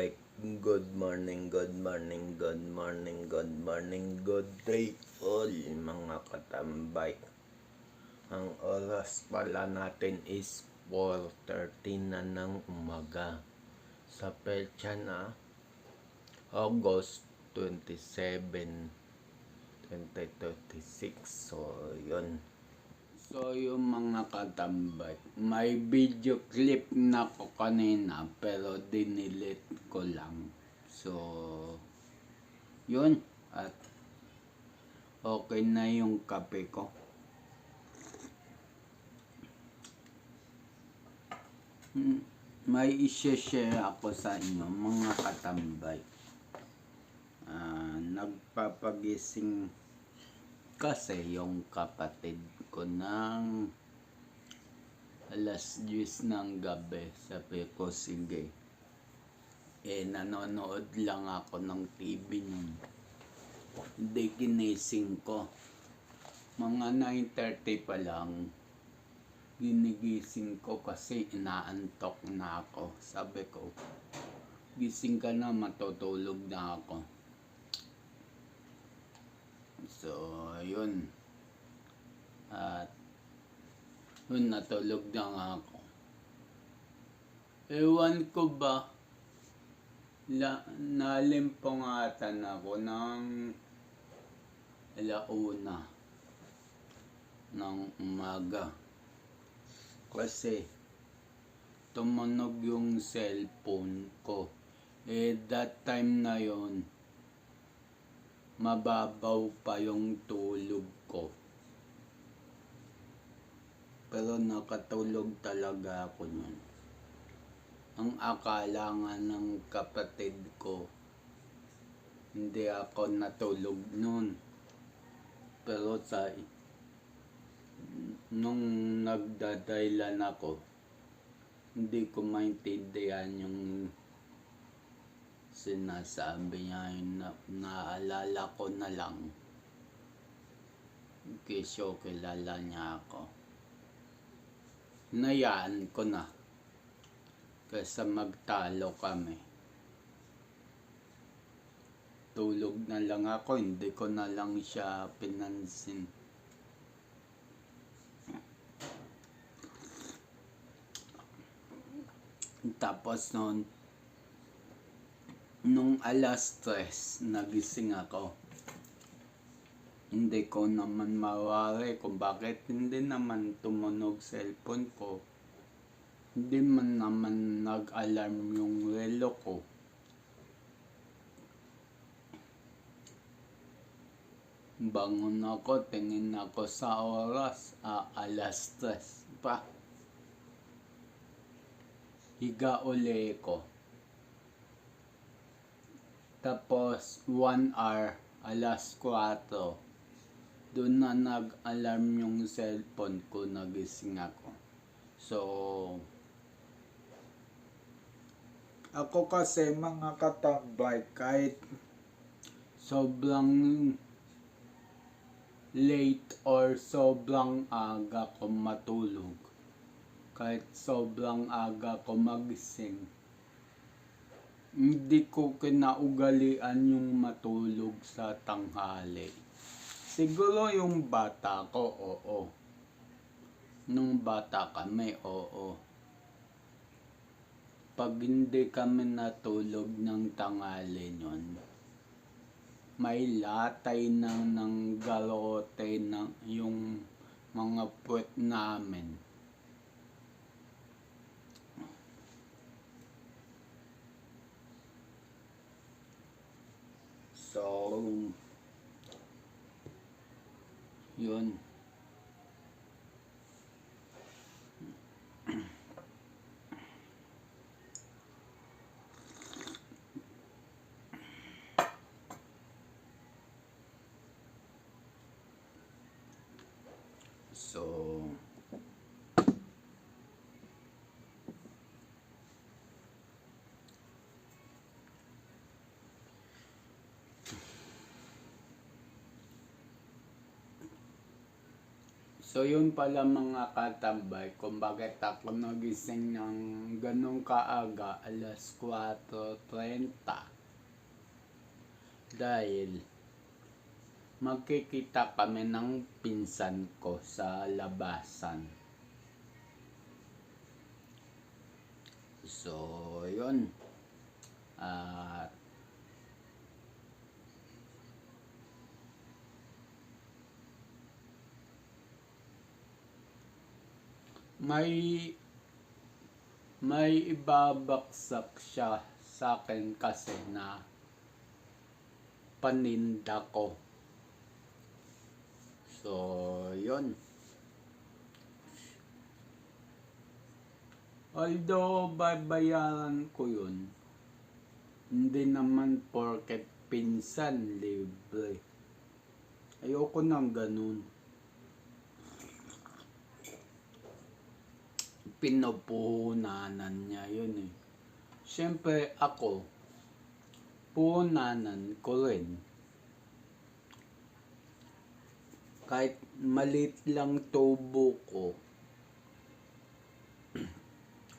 katambay. Good morning, good morning, good morning, good morning, good day all mga katambay. Ang oras pala natin is 4:30 na ng umaga. Sa petsa na August 27, 2026. So, yun. So, yung mga katambay, may video clip na ko kanina pero dinilit ko lang. So, yun. At okay na yung kape ko. May i-share ako sa inyo mga katambay. Nagpapagising kasi yung kapatid ko ng alas 10 ng gabi. Sabi ko, sige. Nanonood lang ako ng TV nun. Hindi ginising ko. Mga 9:30 pa lang, ginigising ko kasi inaantok na ako. Sabi ko, gising ka na, matutulog na ako. So, yun. At yun, natulog na nga ako. Ewan ko ba, nalimpungatan ako ng alauna ng umaga. Kasi tumunog yung cellphone ko. That time na yon, mababaw pa yung tulog ko. Pero nakatulog talaga ako nun. Ang akala nga ng kapatid ko, hindi ako natulog nun. Pero nung nagdadailan ako, hindi ko maintindihan yung sinasabi niya. Naalala ko na lang. Kesyo kilala niya ako. Hinayaan ko na. Kasi magtalo kami. Tulog na lang ako, hindi ko na lang siya pinansin. Tapos nung alas 3, nagising ako. Hindi ko naman mawari kung bakit hindi naman tumunog cellphone ko. Hindi man naman nag-alarm yung relo ko. Bangon ako, tingin ako sa oras, alas 3 pa. Higa uli ko. Tapos 1 hour, alas 4. Doon na nag-alarm yung cellphone ko, nagising ako. So, ako kasi mga katambay, kahit sobrang late or sobrang aga ko matulog, kahit sobrang aga ko magising, hindi ko kinaugalian yung matulog sa tanghali. Siguro yung bata ko, oo. Nung bata kami, oo. Pag hindi kami natulog ng tanghali nun, may latay ng garote ng yung mga puwet namin. So, yun. So, So yun pala mga katambay, kung bakit ako nagising ng ganong kaaga, alas 4:30. Dahil magkikita kami ng pinsan ko sa labasan. So yun. At may ibabaksak siya sa akin kasi na paninda ko. So, yun. Although babayaran ko yun, hindi naman porket pinsan libre. Ayoko nang ganun. Pinupuhunanan niya yun eh. Siyempre ako, puhunanan ko rin. Kahit malit lang tubo ko,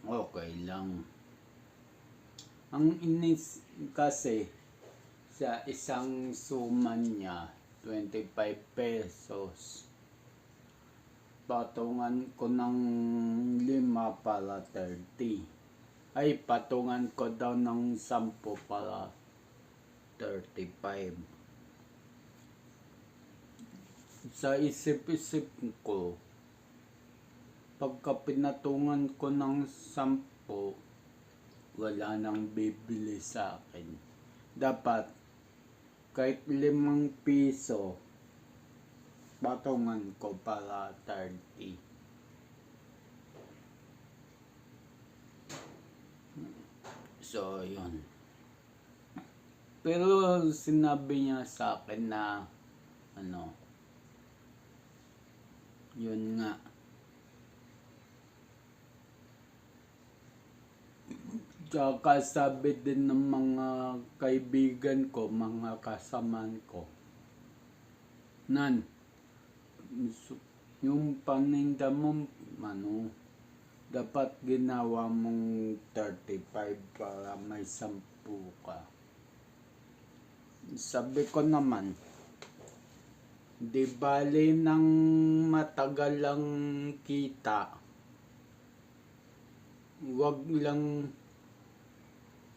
okay lang. Ang inis kasi sa isang suman niya, 25 pesos. Patungan ko ng 5 para 30. Ay, patungan ko daw ng 10 para 35. Sa isip-isip ko, pagka pinatungan ko ng 10, wala nang bibili sa akin. Dapat, kahit 5 piso, patungan ko para 30. So, yun. Pero sinabi niya sa akin na, yun nga. Tsaka sabi din ng mga kaibigan ko, mga kasamaan ko, Nan, yung paninda mo, dapat ginawa mong 35 para may 10 ka. Sabi ko naman, di bali ng matagal lang kita, wag lang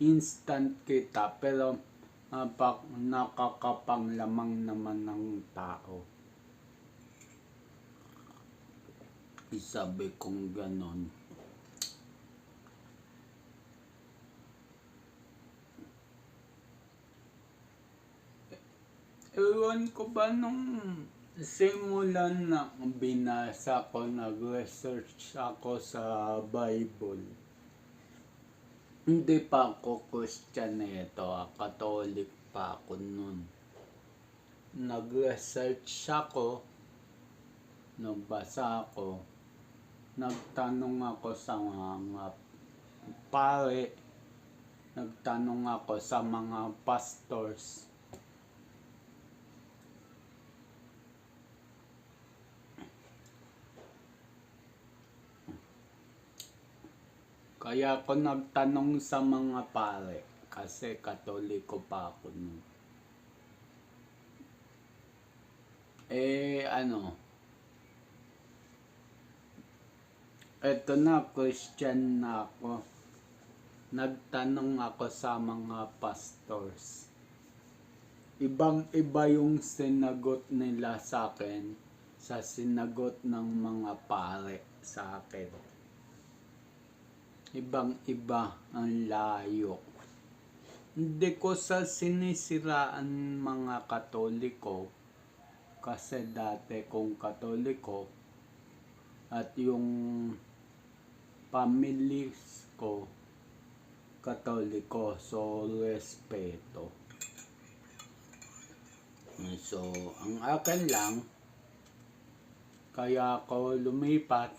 instant kita, pero nakakapanglamang naman ng tao. Sabi kong ganon. Ewan ko ba nung simulan na binasa ko, nag-research ako sa Bible. Hindi pa ako Christian nito, Catholic pa ako nun. Nag-research ako, nagbasa ako, nagtanong ako sa mga pare, nagtanong ako sa mga pastors. Kaya ako nagtanong sa mga pare kasi Katoliko pa ako nun. Eto na, Christian na ako. Nagtanong ako sa mga pastors. Ibang-iba yung sinagot nila sa akin sa sinagot ng mga pare sa akin. Ibang-iba ang layo. Hindi ko sa sinisiraan mga Katoliko kasi dati kong Katoliko at yung family ko Katoliko, so respeto. So ang akin lang, kaya ako lumipat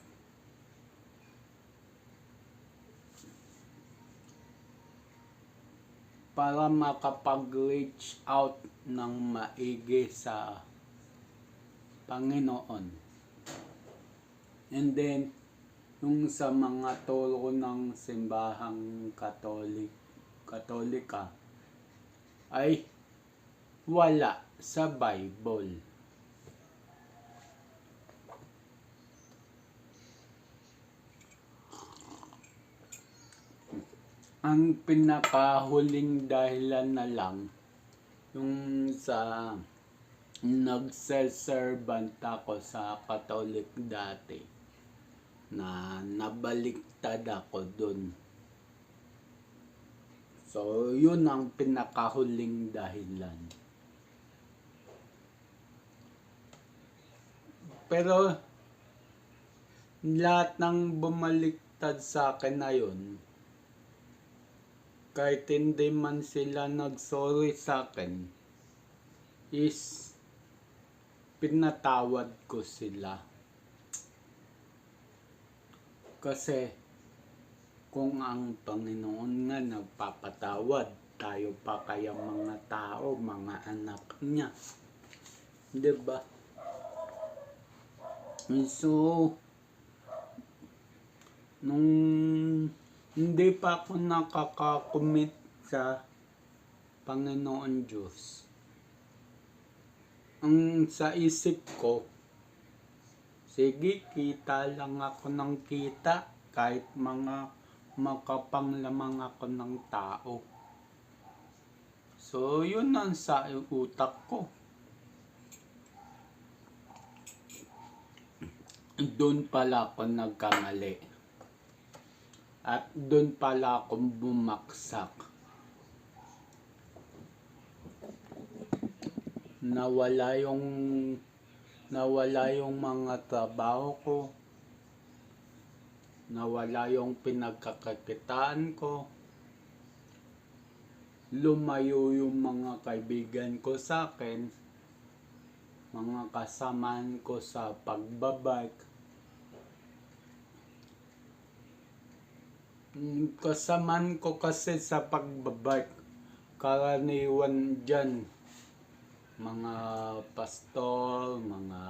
para makapag-reach out ng maigi sa Panginoon. And then, yung sa mga turo ng simbahang Katolika ay wala sa Bible. Ang pinakahuling dahilan na lang yung sa nagse-servant ako sa Catholic dati na nabaliktad ako dun. So, yun ang pinakahuling dahilan. Pero, lahat ng bumaliktad sa akin na yun, kahit hindi man sila nagsorry sa akin, is pinatawad ko sila. Kasi kung ang Panginoon nga nagpapatawad, tayo pa kaya mga tao, mga anak niya. Diba? So, nung hindi pa ako nakakakomit sa Panginoon Diyos, ang sa isip ko, sige, kita lang ako ng kita kahit mga makapanglamang ako ng tao. So, yun ang sa utak ko. Doon pala ako nagkamali. At doon pala ako bumaksak. Nawala yung mga trabaho ko. Nawala yung pinagkakakitaan ko. Lumayo yung mga kaibigan ko sa akin. Mga kasamaan ko sa pagbabike. Kasamaan ko kasi sa pagbabike. Karaniwan dyan. Mga pastor, mga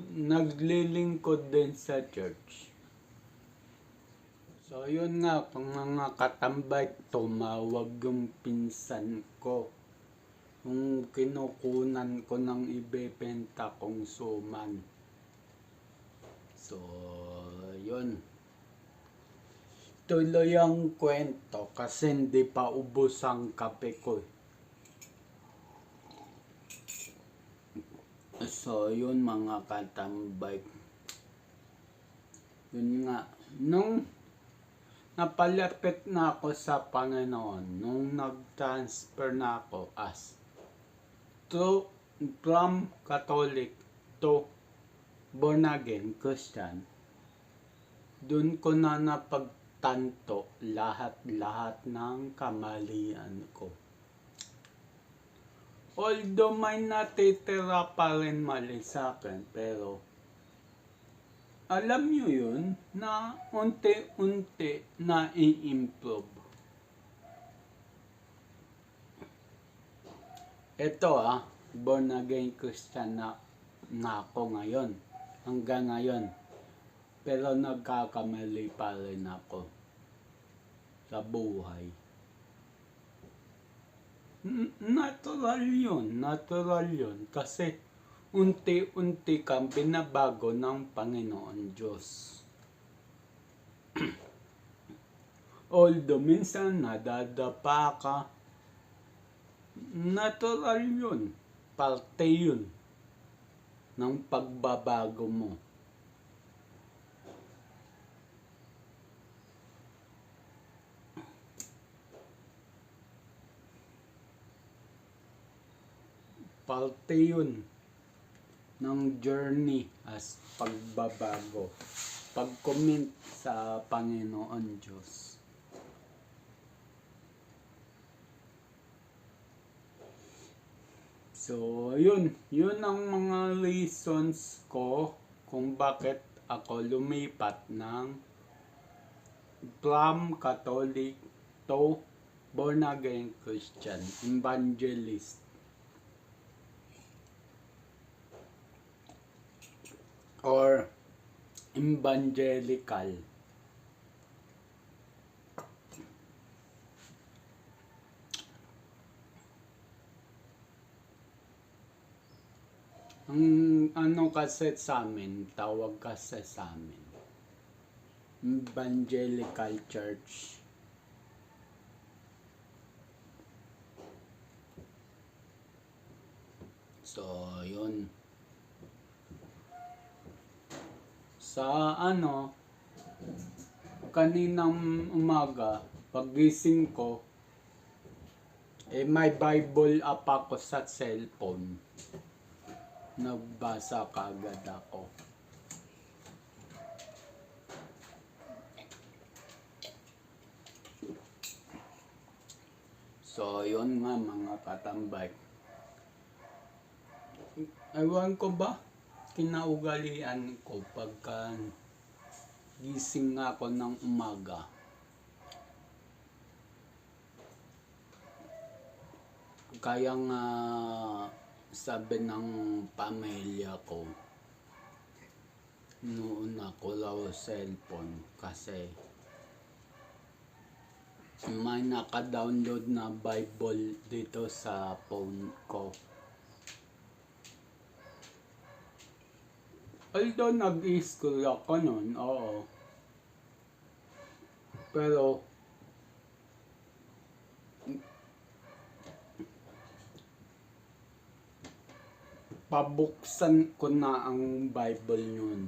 naglilingkod din sa church. So, yun nga, kung mga katambay, tumawag yung pinsan ko. Yung kinukunan ko ng ibebenta kong suman. So, yun. Tuloy ang kwento kasi hindi pa ubos ang kape ko. So, yun mga katambay. Yun nga. Nung napalapit na ako sa Panginoon, nung nag-transfer na ako from Catholic to born again Christian, dun ko na napagtanto lahat-lahat ng kamalian ko. Although may natitira pa rin mali sa akin, pero alam nyo yun na unti-unti na i-improve. Ito born again Christian na ako ngayon, hanggang ngayon. Pero nagkakamali pa rin ako sa buhay. Natural yun kasi unti-unti kang binabago ng Panginoon Diyos. Although minsan nadadapa ka, natural yun, parte yun ng pagbabago mo. Parte yun ng journey as pagbabago, pag-commit sa Panginoon Diyos. So, yun ang mga reasons ko kung bakit ako lumipat ng from Catholic to born again Christian, evangelist. or evangelical. Ang ano kasi sa amin, tawag kasi sa amin, Evangelical Church. So, yun. Sa ano, kaninang umaga, pagising ko, may Bible app ako sa cellphone. Nagbasa kagad ako. So, yun nga mga katambay. Ewan ko ba, kinaugalian ko pagka gising ako ng umaga. Kaya nga sabi ng pamilya ko, noon ako raw cellphone kasi may naka-download na Bible dito sa phone ko. Although nag-i-school ako noon, oo. Pero pabuksan ko na ang Bible yun.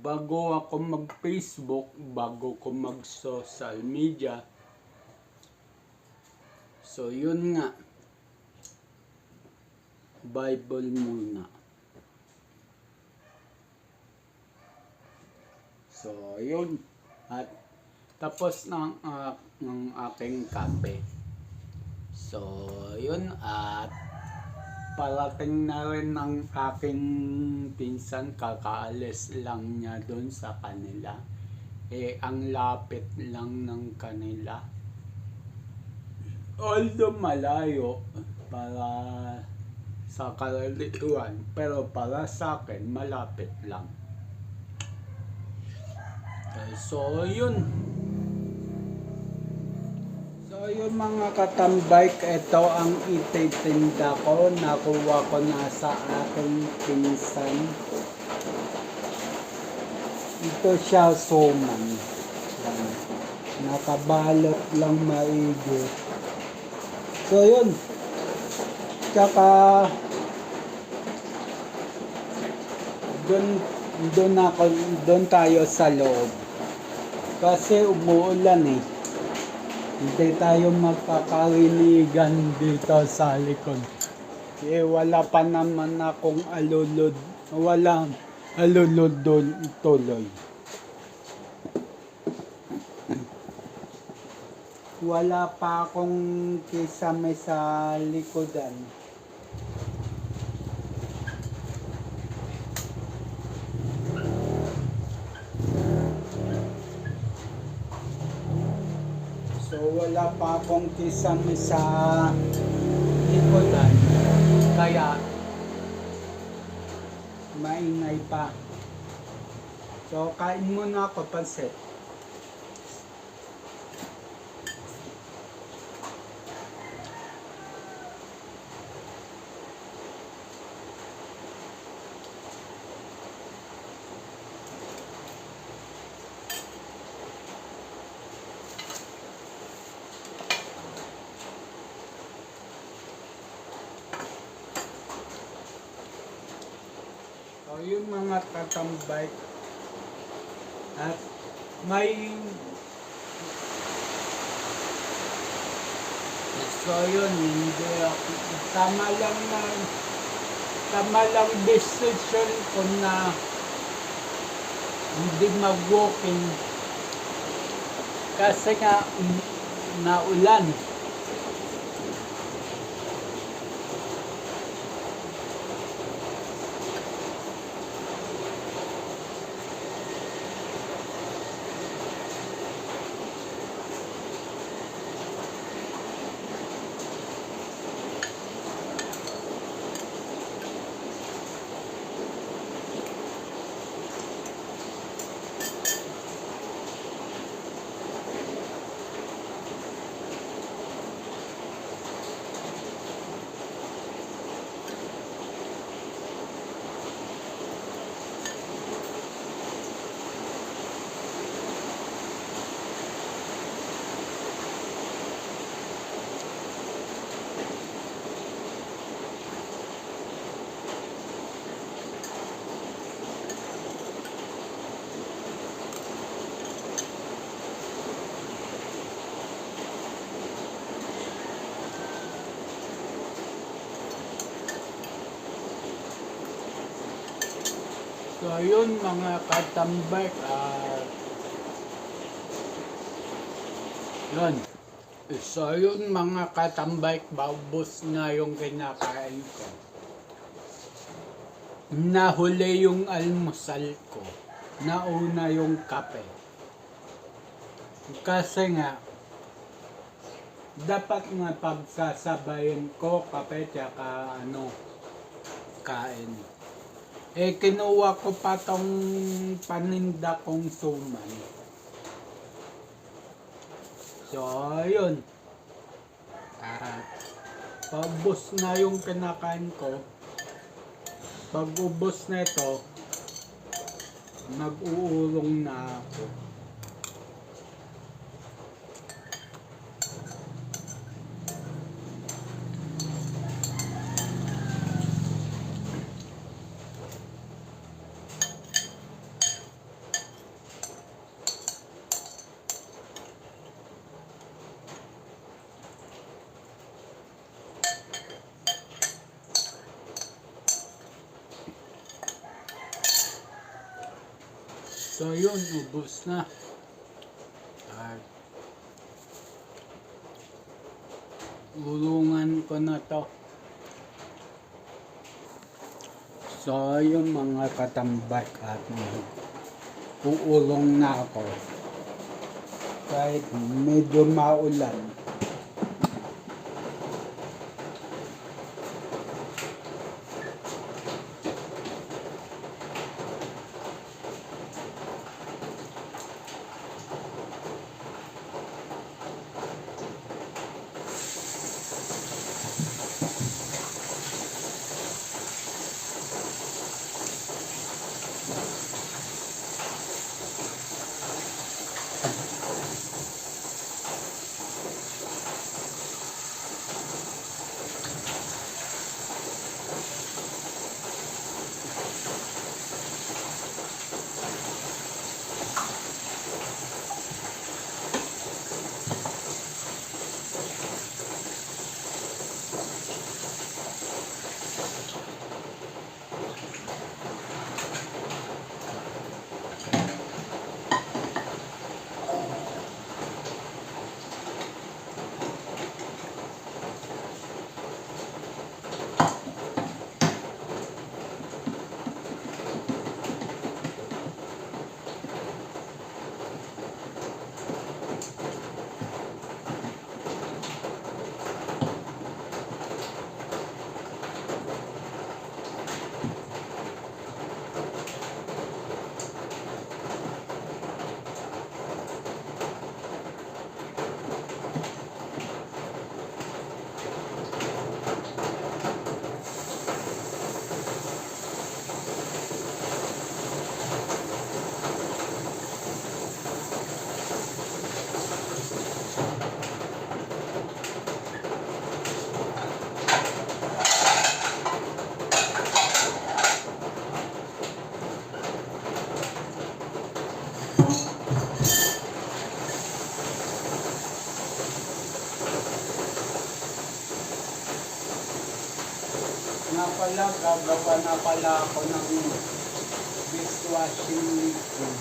Bago ako mag-Facebook, bago ko mag-social media. So, yun nga. Bible muna. So, yun. At tapos ng aking kape. So, yun. At parating na rin ng aking pinsan, kakaalis lang niya doon sa kanila. Ang lapit lang ng kanila. Although malayo para sa karaniwan, pero para sa akin, malapit lang. So, yun. So, yung mga katambay, ito ang ititinda ko. Nakuha ko na sa aking pinsan. Ito siya suman. Nakabalot lang maigi. So, yun. Tsaka, doon tayo sa loob. Kasi umuulan eh. Hindi tayo magkakarinigan dito sa likod. Wala pa naman akong alulod. Walang alulod doon tuloy. Wala pa akong kisame sa likodan. So, wala pa akong kisame sa likodan. Kaya, maingay pa. So, kain muna ako pansit. So, yung mga katambay at may so yun, hindi ako tama lang decision ko na hindi mag-walking kasi nga naulan. So yun mga katambay, yun. So yun mga katambay, paubos na yung kinakain ko. Nahuli yung almusal ko. Nauna yung kape. Kasi nga, dapat nga pagsasabayin ko kape tsaka kain. Kinuha ko pa tong paninda kong suman. So, ayun. Paubos na yung kinakain ko. Pag ubos na ito, mag-uulong na ako. So yun, ubos na. At ulungan ko na to. So yun mga katambak at uulong na ako. Kahit medyo maulan. Nga pala, gagawa na pala ako ng dishwashing liquid.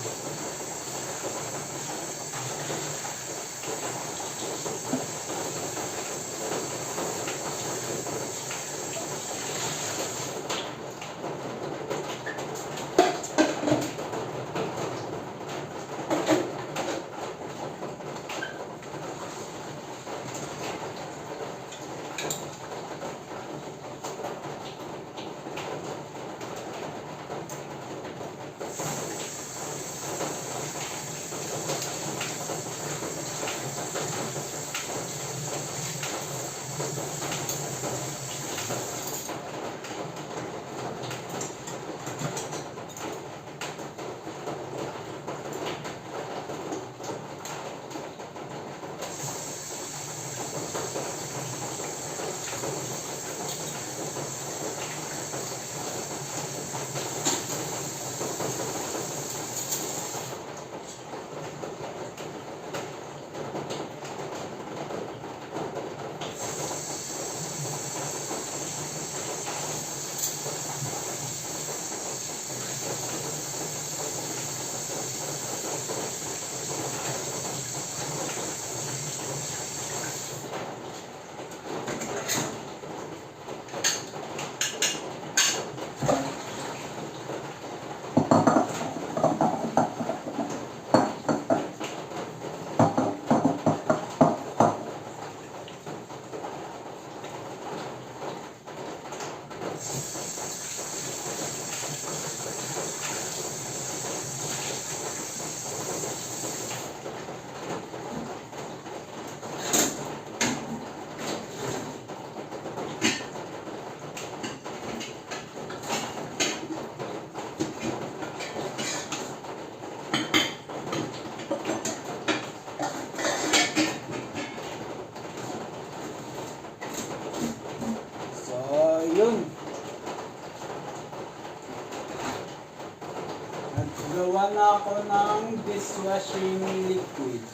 Gawa na ako ng dishwashing liquid.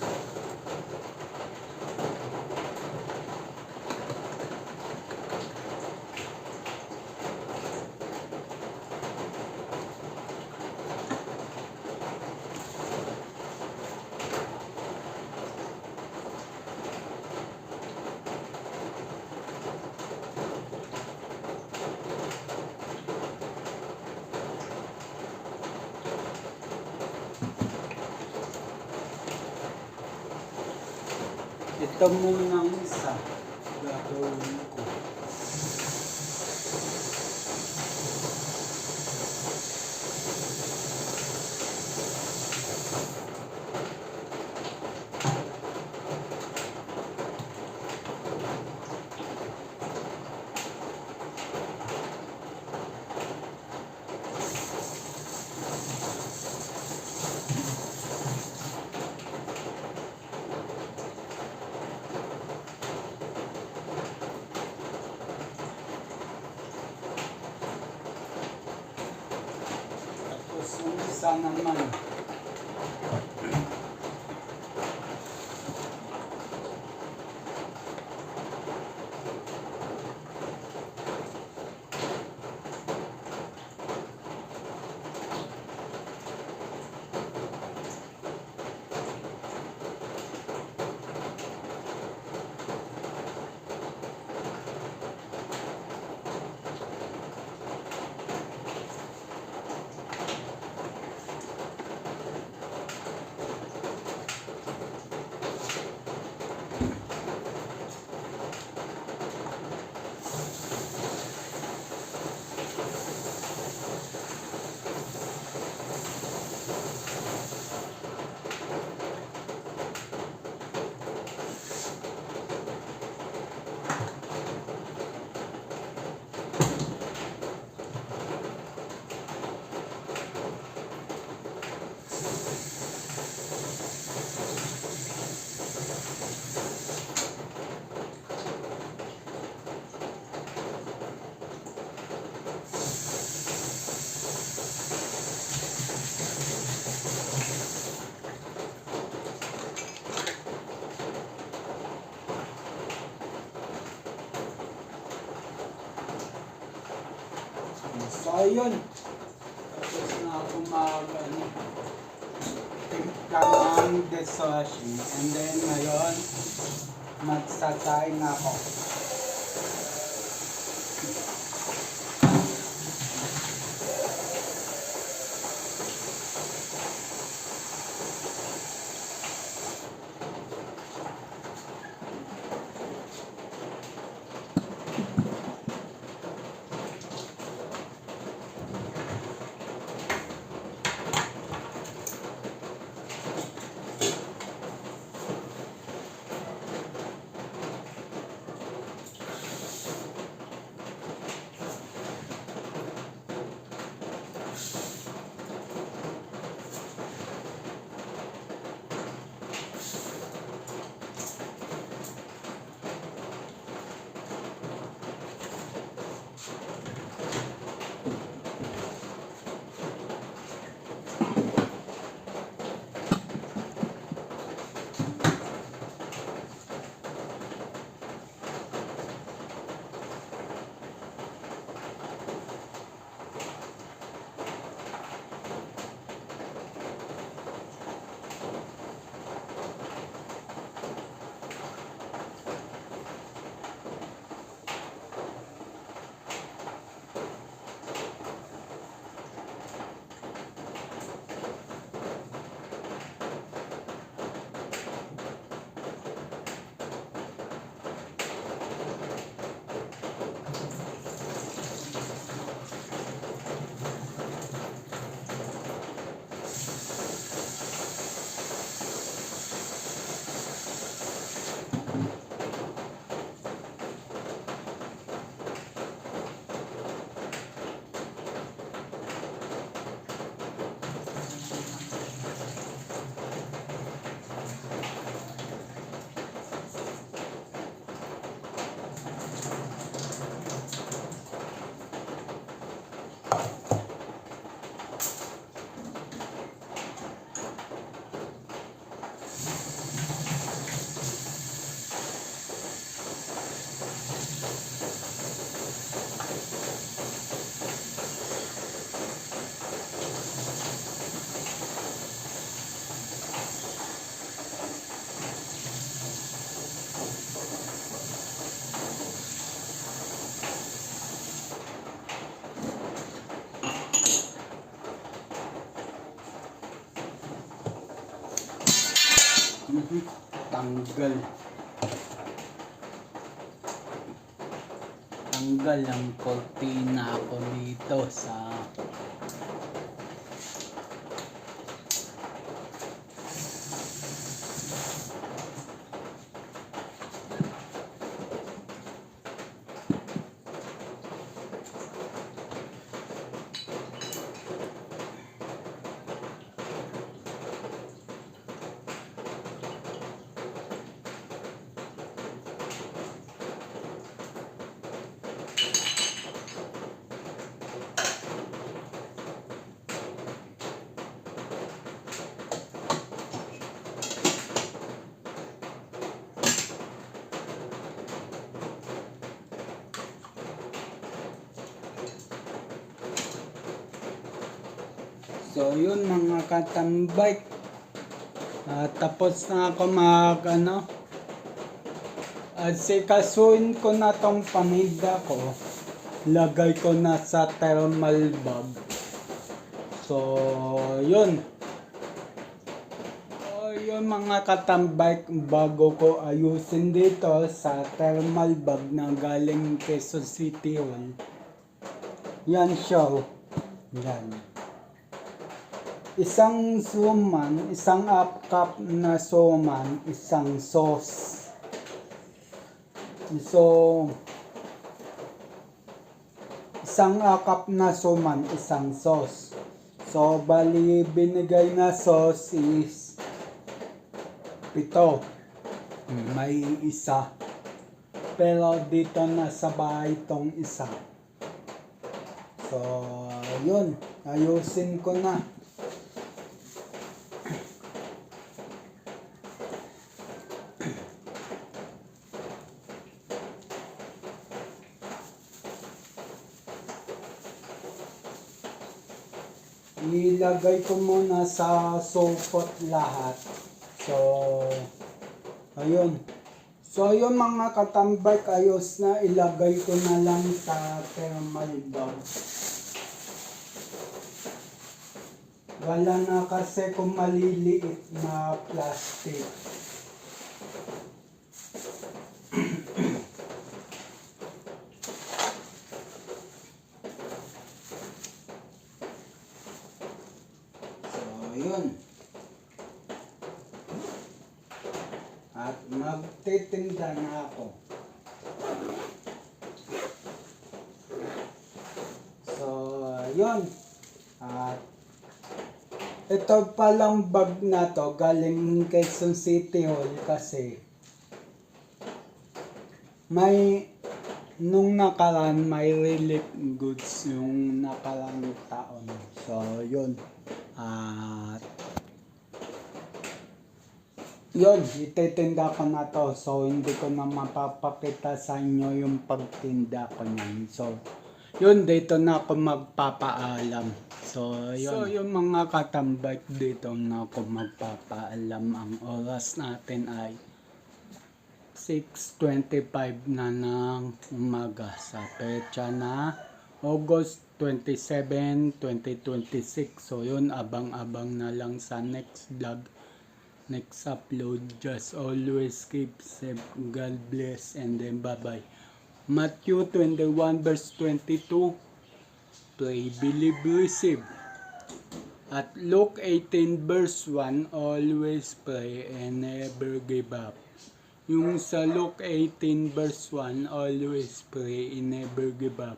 Ito muna ang isa gagawin ko. Yung isa naman. So, ayun. Tapos na ako timpla ng dishwashing. And then, ngayon, magsasay na ako. Tanggal. Tanggal ang kortina ko dito sa So yun mga katambay, tapos na ako sikasuin ko na tong paminda ko, lagay ko na sa thermal bag. So yun, yun mga katambay, bago ko ayusin dito sa thermal bag na galing Quezon City Hall, yan siya, yan. Isang suman, isang half cup na suman, isang sauce. So, isang half cup na suman, isang sauce. So, bali binigay na sauce is 7. May isa. Pero dito na sa bahay tong isa. So, yun. Ayusin ko na. Ilagay ko muna sa sopot lahat. So, ayun. So, ayun mga katambay, ayos na. Ilagay ko na lang sa thermal bag. Wala na kasi kung maliliit na plastic. Yun. At magtitinda na ako. So, yun. At ito palang bag na to galing Quezon City Hall kasi nung nakaraan may relief goods yung nakarang taon. So, yun. At yun, ititinda ko na to. So, hindi ko na mapapakita sa inyo yung pagtinda ko niyan. So, yun, dito na ako magpapaalam. So, yun. So, yung mga katambay, dito na ako magpapaalam. Ang oras natin ay 6:25 na ng umaga sa petsa na August 27, 2026. So yun, abang-abang na lang sa next vlog, next upload. Just always keep safe. God bless and then bye-bye. Matthew 21 verse 22, pray, believe, receive. At Luke 18 verse 1, always pray and never give up. Yung sa Luke 18 verse 1, always pray and never give up.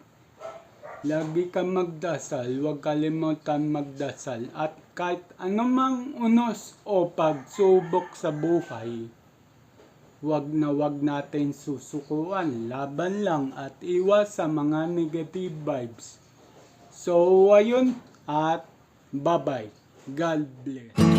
Lagi kang magdasal, huwag kalimutan magdasal. At kahit anumang unos o pagsubok sa buhay, huwag natin susukuan. Laban lang at iwas sa mga negative vibes. So, ayun at bye-bye. God bless.